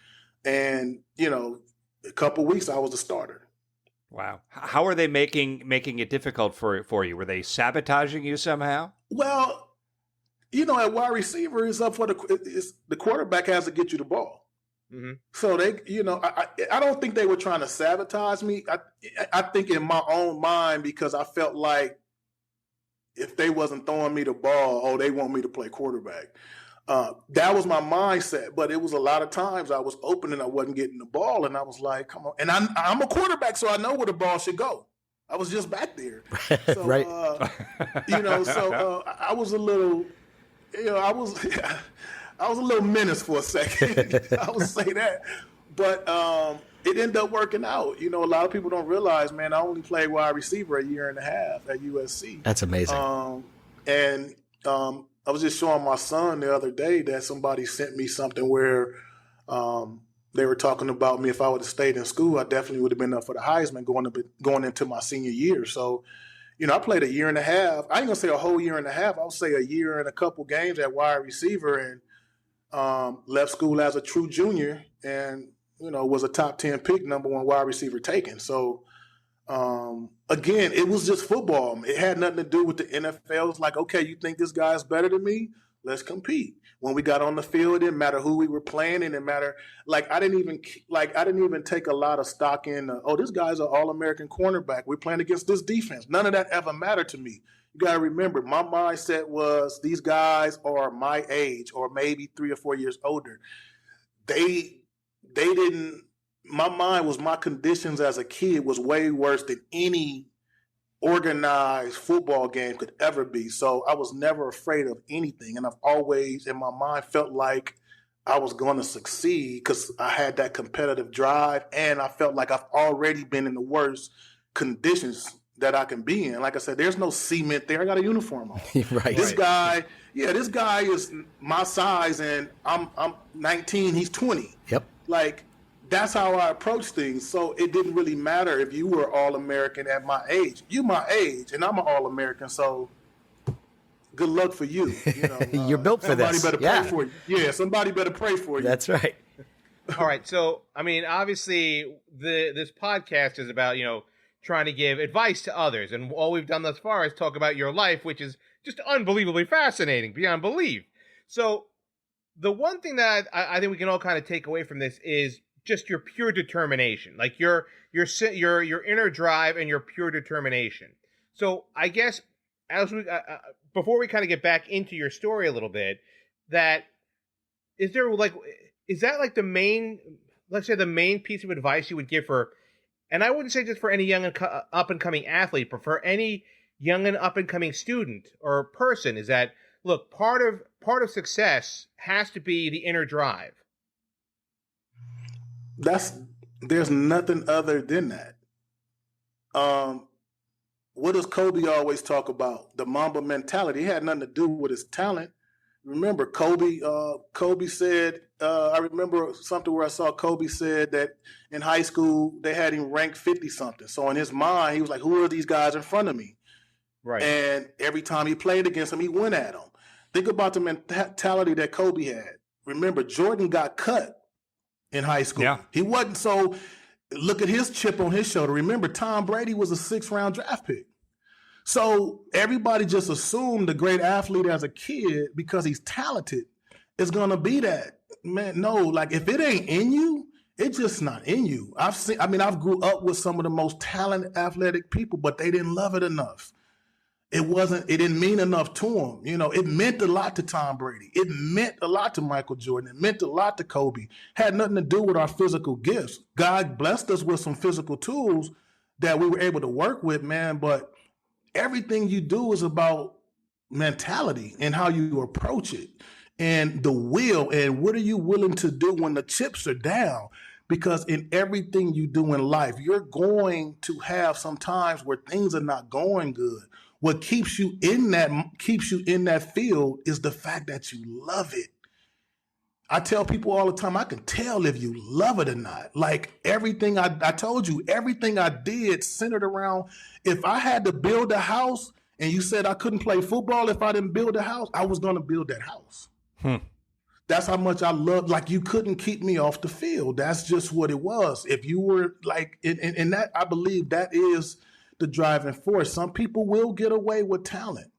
And, a couple weeks, I was the starter. Wow. How are they making it difficult for you? Were they sabotaging you somehow? Well, at wide receiver, it's up for the quarterback has to get you the ball. Mm-hmm. So they, I don't think they were trying to sabotage me. I think in my own mind, because I felt like if they wasn't throwing me the ball, they want me to play quarterback. That was my mindset. But it was a lot of times I was open and I wasn't getting the ball, and I was like, come on. And I'm a quarterback, so I know where the ball should go. I was just back there. So, right. I was a little, I was a little menace for a second. I would say that. But it ended up working out. A lot of people don't realize, man, I only played wide receiver a year and a half at USC. That's amazing. I was just showing my son the other day that somebody sent me something where they were talking about me. If I would have stayed in school, I definitely would have been up for the Heisman going into my senior year. So, I played a year and a half. I ain't going to say a whole year and a half. I'll say a year and a couple games at wide receiver, and left school as a true junior and, was a top 10 pick, number one wide receiver taken. So, again, it was just football. It had nothing to do with the NFL. It's like, okay, you think this guy's better than me? Let's compete. When we got on the field, it didn't matter who we were playing. It didn't matter. I didn't even take a lot of stock in, this guy's an All-American cornerback. We're playing against this defense. None of that ever mattered to me. You got to remember, my mindset was these guys are my age or maybe 3 or 4 years older. They didn't. My mind was my conditions as a kid was way worse than any organized football game could ever be. So I was never afraid of anything. And I've always, in my mind, felt like I was going to succeed because I had that competitive drive. And I felt like I've already been in the worst conditions that I can be in. Like I said, there's no cement there. I got a uniform on. Right. This guy is my size, and I'm 19, he's 20. Yep. That's how I approach things. So it didn't really matter if you were All-American at my age. You my age, and I'm an All-American, so good luck for you. You're built for this. Somebody better pray for you. Yeah, somebody better pray for you. That's right. All right. So, obviously, this podcast is about, trying to give advice to others. And all we've done thus far is talk about your life, which is just unbelievably fascinating, beyond belief. So the one thing that I think we can all kind of take away from this is just your pure determination, like your inner drive and your pure determination. So I guess as we before we kind of get back into your story a little bit, is that like the main, let's say the main piece of advice you would give for, and I wouldn't say just for any young and up and coming athlete, but for any young and up and coming student or person, is that, look, part of success has to be the inner drive. There's nothing other than that. What does Kobe always talk about? The Mamba mentality. It had nothing to do with his talent. Remember, Kobe said, I remember something where I saw Kobe said that in high school they had him ranked 50-something. So in his mind, he was like, who are these guys in front of me? Right. And every time he played against them, he went at them. Think about the mentality that Kobe had. Remember, Jordan got cut in high school. Yeah. He wasn't, so look at his chip on his shoulder. Remember, Tom Brady was a 6th-round draft pick. So everybody just assumed the great athlete as a kid, because he's talented, is going to be that. Man, no, if it ain't in you, it's just not in you. I've grew up with some of the most talented athletic people, but they didn't love it enough. It didn't mean enough to them. It meant a lot to Tom Brady. It meant a lot to Michael Jordan. It meant a lot to Kobe. Had nothing to do with our physical gifts. God blessed us with some physical tools that we were able to work with, man. But everything you do is about mentality and how you approach it and the will and what are you willing to do when the chips are down. Because in everything you do in life, you're going to have some times where things are not going good, What keeps you in that field is the fact that you love it. I tell people all the time, I can tell if you love it or not. Like everything I told you, everything I did centered around, if I had to build a house and you said I couldn't play football if I didn't build a house, I was going to build that house. That's how much I loved. Like you couldn't keep me off the field. That's just what it was. If you were like, and that, I believe that is the driving force. Some people will get away with talent.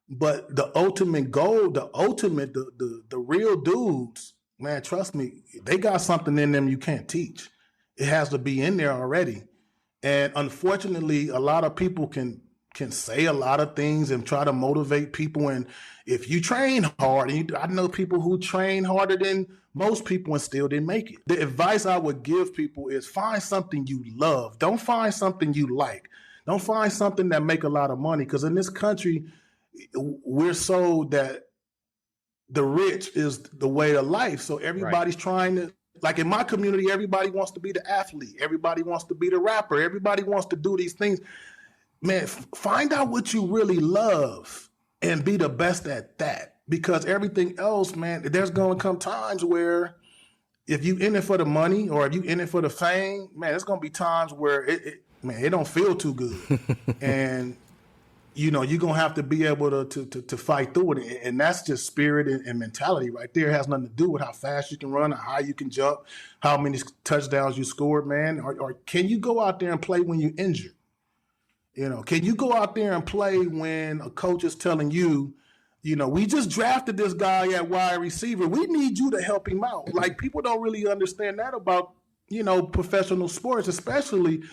But the ultimate goal, the real dudes, man, trust me, they got something in them you can't teach. It has to be in there already. And unfortunately, a lot of people can say a lot of things and try to motivate people. And if you train hard, and I know people who train harder than most people and still didn't make it. The advice I would give people is find something you love. Don't find something you like. Don't find something that make a lot of money. Because in this country, we're sold that the rich is the way of life. So everybody's trying to, like in my community, everybody wants to be the athlete. Everybody wants to be the rapper. Everybody wants to do these things. Man, find out what you really love and be the best at that. Because everything else, man, there's going to come times where if you in it for the money or if you in it for the fame, man, there's going to be times where it don't feel too good. And you're going to have to be able to fight through it. And that's just spirit and mentality right there. It has nothing to do with how fast you can run or how you can jump, how many touchdowns you scored, man. Or can you go out there and play when you're injured? Can you go out there and play when a coach is telling you, we just drafted this guy at wide receiver. We need you to help him out. Like people don't really understand that about, professional sports, especially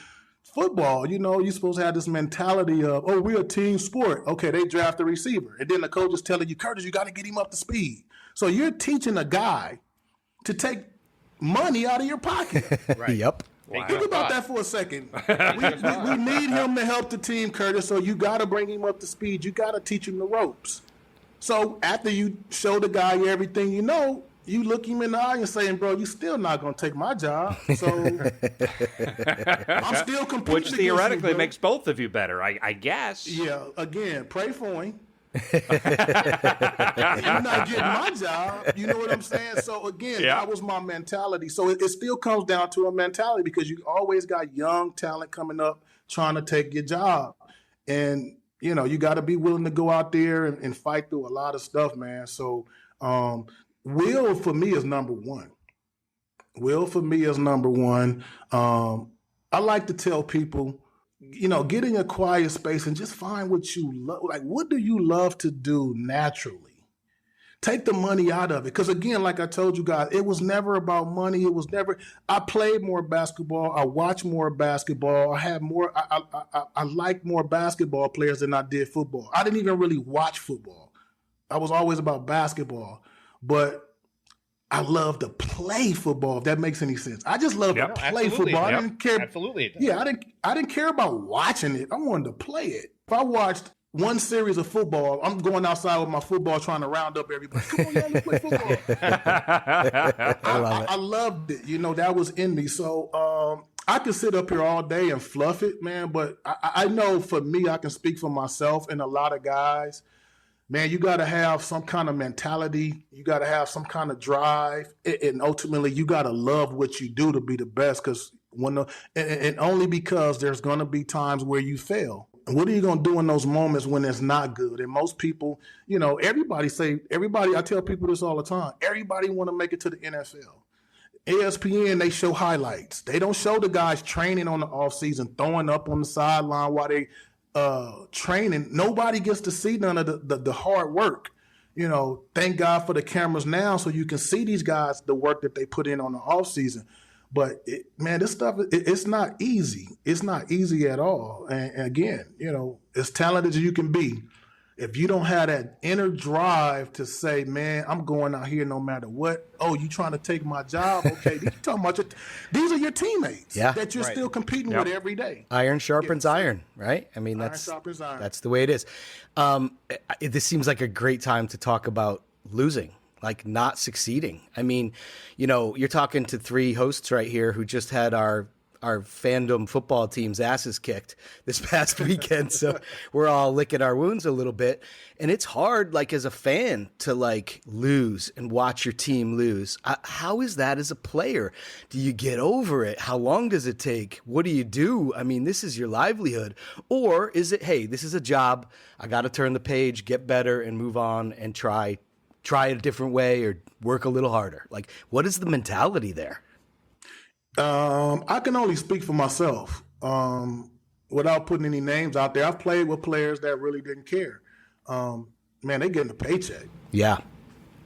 football. You're supposed to have this mentality of, oh, we're a team sport. Okay, they draft a receiver. And then the coach is telling you, Curtis, you got to get him up to speed. So you're teaching a guy to take money out of your pocket. Right. Yep. Wow. Think about that for a second. We need him to help the team, Curtis, so you got to bring him up to speed. You got to teach him the ropes. So after you show the guy everything you look him in the eye and saying, bro, you still not going to take my job. So I'm still competing. Which theoretically makes both of you better, I guess. Yeah, again, pray for him. You're not getting my job. You know what I'm saying? So again, that was my mentality. So it still comes down to a mentality because you always got young talent coming up trying to take your job. And, you got to be willing to go out there and fight through a lot of stuff, man. So will for me is number one. I like to tell people, get in your quiet space and just find what you love. Like, what do you love to do naturally? Take the money out of it. Because again, like I told you guys, it was never about money. I played more basketball. I watched more basketball. I liked more basketball players than I did football. I didn't even really watch football. I was always about basketball. But I love to play football, if that makes any sense. I just love to play football. I didn't care. Absolutely. Yeah, I didn't care about watching it. I wanted to play it. If I watched one series of football, I'm going outside with my football trying to round up everybody. Come on, y'all, let's play football. I loved it. That was in me. So I could sit up here all day and fluff it, man. But I know for me, I can speak for myself and a lot of guys. Man, you got to have some kind of mentality. You got to have some kind of drive. And ultimately, you got to love what you do to be the best. And only because there's going to be times where you fail. And what are you going to do in those moments when it's not good? And most people, everybody, I tell people this all the time. Everybody want to make it to the NFL. ESPN, they show highlights. They don't show the guys training on the offseason, throwing up on the sideline while they training. Nobody gets to see none of the hard work. Thank God for the cameras now so you can see these guys, the work that they put in on the off season. But this stuff, it's not easy. It's not easy at all. And again, as talented as you can be, if you don't have that inner drive to say, man, I'm going out here no matter what. Oh, you trying to take my job? Okay, these are your teammates that you're still competing with every day. Iron sharpens iron, right? I mean, that's the way it is. This seems like a great time to talk about losing, like not succeeding. I mean, you're talking to three hosts right here who just had our our fandom football team's asses kicked this past weekend. So we're all licking our wounds a little bit. And it's hard, like, as a fan to, like, lose and watch your team lose. How is that as a player? Do you get over it? How long does it take? What do you do? I mean, this is your livelihood. Or is it, hey, this is a job. I got to turn the page, get better, and move on and try it a different way or work a little harder? Like, what is the mentality there? I can only speak for myself without putting any names out there. I've played with players that really didn't care. Man, they getting a paycheck. Yeah.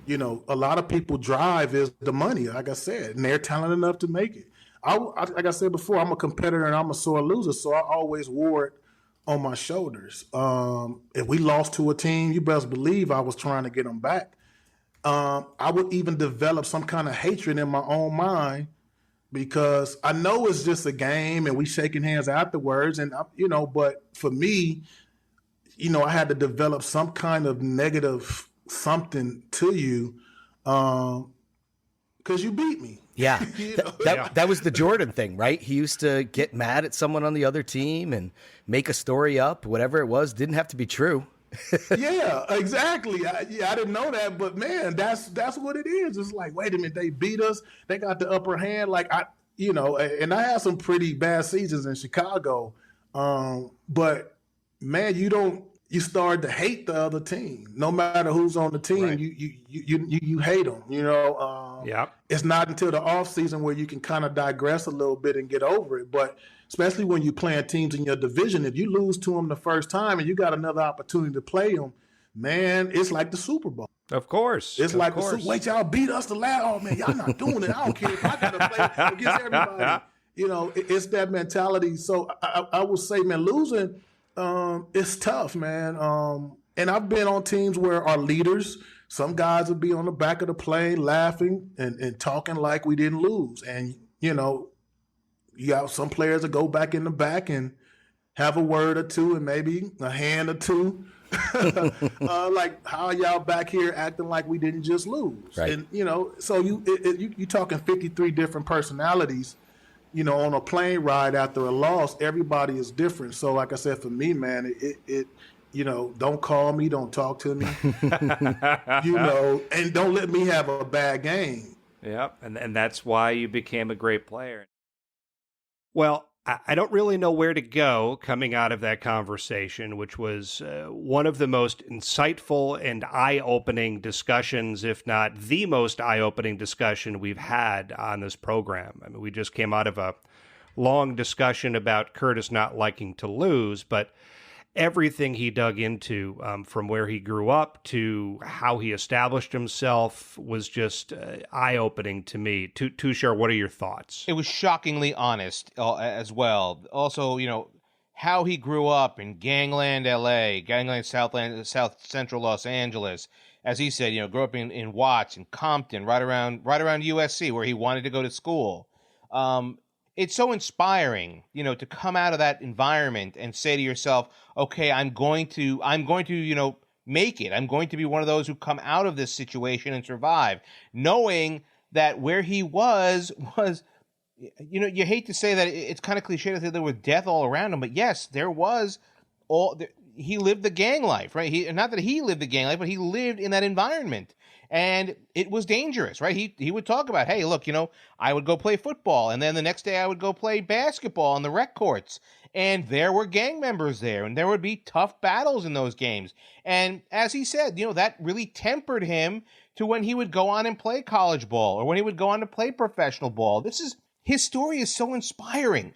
You know, a lot of people drive is the money, like I said, and they're talented enough to make it. Like I said before, I'm a competitor and I'm a sore loser, so I always wore it on my shoulders. If we lost to a team, you best believe I was trying to get them back. I would even develop some kind of hatred in my own mind because I know it's just a game and we shaking hands afterwards. And, you know, but for me, you know, I had to develop some kind of negative something to you because you beat me. Yeah. You know? That was the Jordan thing, right? He used to get mad at someone on the other team and make a story up, whatever it was, didn't have to be true. Yeah, exactly. I didn't know that, but man, that's what it is. It's like, wait a minute, they beat us. They got the upper hand. Like and I had some pretty bad seasons in Chicago. But man, you start to hate the other team. No matter who's on the team, right. you hate them. You know, It's not until the off season where you can kind of digress a little bit and get over it. But especially when you're playing teams in your division, if you lose to them the first time and you got another opportunity to play them, man, it's like the Super Bowl. Of course. It's like, wait, y'all beat us the last. Oh, man, y'all not doing it. I don't care if I got to play against everybody. You know, it's that mentality. So I would say, man, losing, it's tough, man. And I've been on teams where our leaders, some guys would be on the back of the plane laughing and talking like we didn't lose. And, you know, you got some players that go back in the back and have a word or two and maybe a hand or two. Like, how are y'all back here acting like we didn't just lose? Right. And, you know, so you talking 53 different personalities, you know, on a plane ride after a loss. Everybody is different. So like I said, for me, man, it you know, don't call me, don't talk to me, you know, and don't let me have a bad game. Yep, and that's why you became a great player. Well, I don't really know where to go coming out of that conversation, which was one of the most insightful and eye-opening discussions, if not the most eye-opening discussion we've had on this program. I mean, we just came out of a long discussion about Curtis not liking to lose, but everything he dug into, from where he grew up to how he established himself, was just eye-opening to me. Tushar, what are your thoughts? It was shockingly honest as well. Also, you know, how he grew up in Gangland, LA, Gangland, South Central Los Angeles. As he said, you know, grew up in Watts and Compton, right around USC, where he wanted to go to school. It's so inspiring, you know, to come out of that environment and say to yourself, okay, I'm going to, you know, make it. I'm going to be one of those who come out of this situation and survive, knowing that where he was, you know, you hate to say that it's kind of cliche to say there was death all around him, but yes, there was he lived the gang life, right? Not that he lived the gang life, but he lived in that environment. And it was dangerous, right? He would talk about, hey, look, you know, I would go play football, and then the next day I would go play basketball on the rec courts, and there were gang members there, and there would be tough battles in those games. And as he said, you know, that really tempered him to when he would go on and play college ball or when he would go on to play professional ball. His story is so inspiring.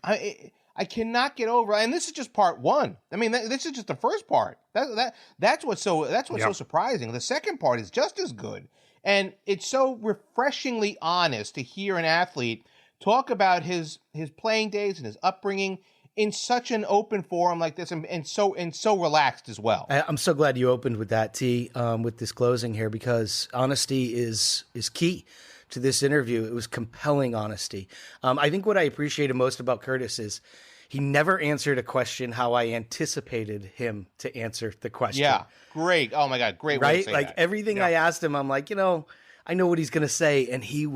I cannot get over, and this is just part one. I mean, this is just the first part. That's what's so surprising. The second part is just as good, and it's so refreshingly honest to hear an athlete talk about his playing days and his upbringing in such an open forum like this, and so relaxed as well. I'm so glad you opened with that, T, with this closing here, because honesty is key to this interview. It was compelling honesty. I think what I appreciated most about Curtis is he never answered a question how I anticipated him to answer the question. Yeah, great. Oh my God, great way right? to say like that. Everything I asked him, I'm like, you know, I know what he's going to say, and he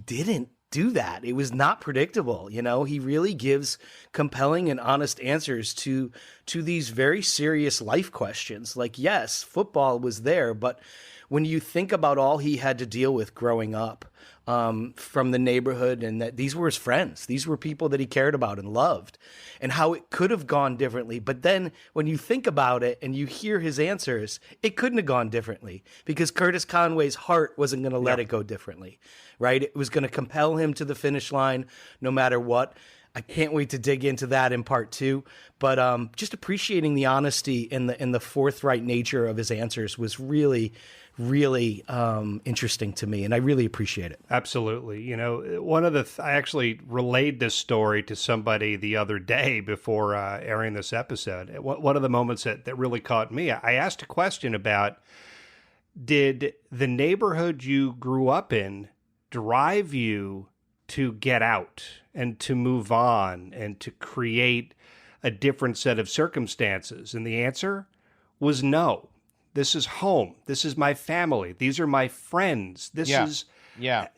didn't. do that. It was not predictable. He really gives compelling and honest answers to these very serious life questions. Like, yes, football was there, but when you think about all he had to deal with growing up, from the neighborhood, and that these were his friends, these were people that he cared about and loved, and how it could have gone differently. But then when you think about it and you hear his answers, it couldn't have gone differently, because Curtis Conway's heart wasn't going to let it go differently, right? It was going to compel him to the finish line no matter what. I can't wait to dig into that in part 2, but just appreciating the honesty and the forthright nature of his answers was really interesting to me, and I really appreciate it. Absolutely. One of I actually relayed this story to somebody the other day before airing this episode. One of the moments that really caught me, I asked a question about, did the neighborhood you grew up in drive you to get out and to move on and to create a different set of circumstances? And the answer was no. This is home. This is my family. These are my friends. I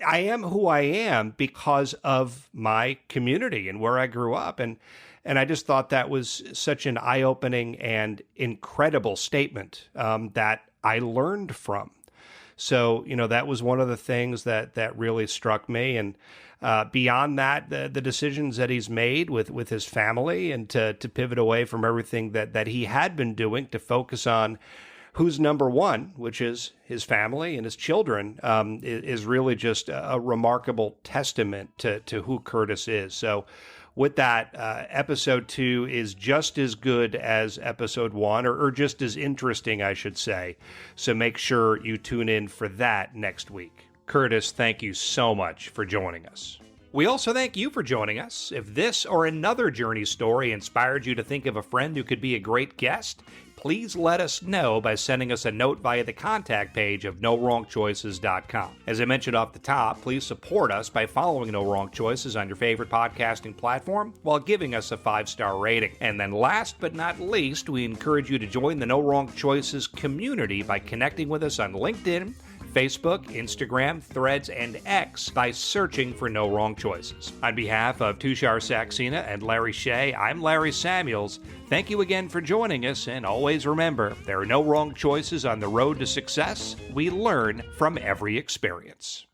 am who I am because of my community and where I grew up. And I just thought that was such an eye-opening and incredible statement that I learned from. So, that was one of the things that really struck me. And beyond that, the decisions that he's made with his family, and to pivot away from everything that he had been doing to focus on who's number one, which is his family and his children, is really just a remarkable testament to who Curtis is. So with that, episode 2 is just as good as episode 1, or just as interesting, I should say. So make sure you tune in for that next week. Curtis, thank you so much for joining us. We also thank you for joining us. If this or another journey story inspired you to think of a friend who could be a great guest, please let us know by sending us a note via the contact page of NoWrongChoices.com. As I mentioned off the top, please support us by following No Wrong Choices on your favorite podcasting platform while giving us a 5-star rating. And then last but not least, we encourage you to join the No Wrong Choices community by connecting with us on LinkedIn, Facebook, Instagram, Threads, and X by searching for No Wrong Choices. On behalf of Tushar Saxena and Larry Shea, I'm Larry Samuels. Thank you again for joining us, and always remember, there are no wrong choices on the road to success. We learn from every experience.